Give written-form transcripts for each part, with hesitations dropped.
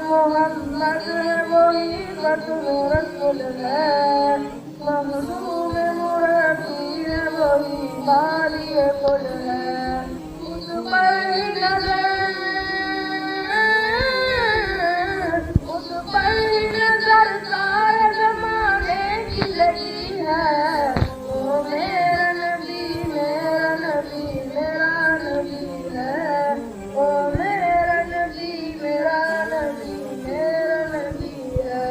मोहम्मद है वही खत्म रसूल है, मखदूम मुरब्बी है वही बारी कुल है। उस पर नजर सारे ज़माने की लगी है। ओ मेरा नबी मेरा नबी मेरा नबी है। ओ मेरा नबी मेरा नबी मेरा नबी है।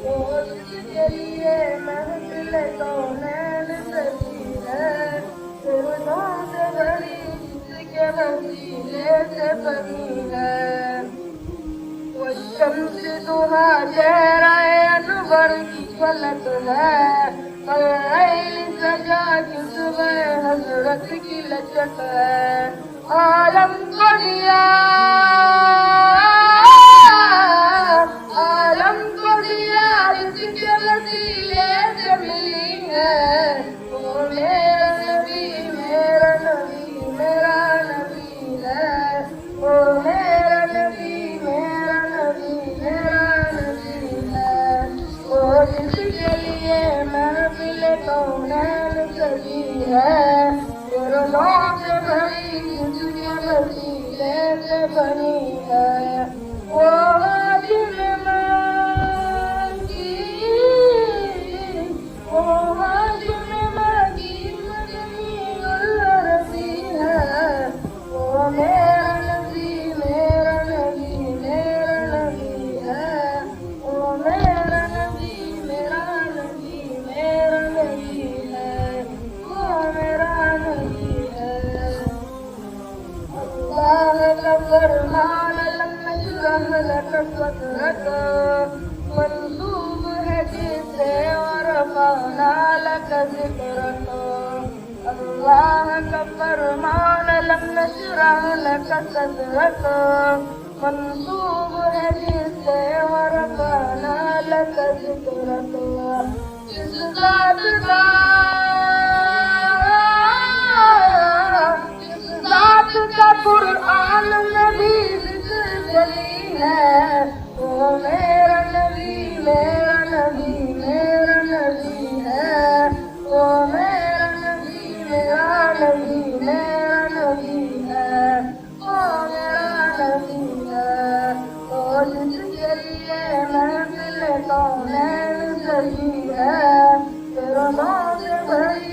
ओ जिसके लिए महफिल कौनैन सजी है, फिरदौं से भरी जिसके वसीले से बनी है। वो शम्स दुहा चेहरा अनवर की फलक है, ऐन सजा जुज़्व हज़रत की लचक है। आलम को दिया जिसके वसीले से मिली है। वो मेरा नबी मेरा नबी मेरा नबी है। वो मेरा नबी मेरा नबी मेरा नबी है। वो जिसके लिए महफिल कौनैन सजी है, फिरदौं से भरी जिसके वसीले से बनी है। वो फरमान लम नशरह लक सदरक, मंसूब है जिसे और रफ़अना लक ज़िक्रक। अल्लाह का फरमान लम नशरह लक सदरक, मंसूब है जिसे और रफ़अना लक ज़िक्रक। जिस ज़ात का कुरान नबी जिक्र चली है। वो मेरा नबी मेरा नबी मेरा नबी है। वो मेरा नबी मेरा नबी मेरा नबी है। वो मेरा नबी है। वो जिसके लिए महफिल कौनैन सजी है, फिरदौं से भरी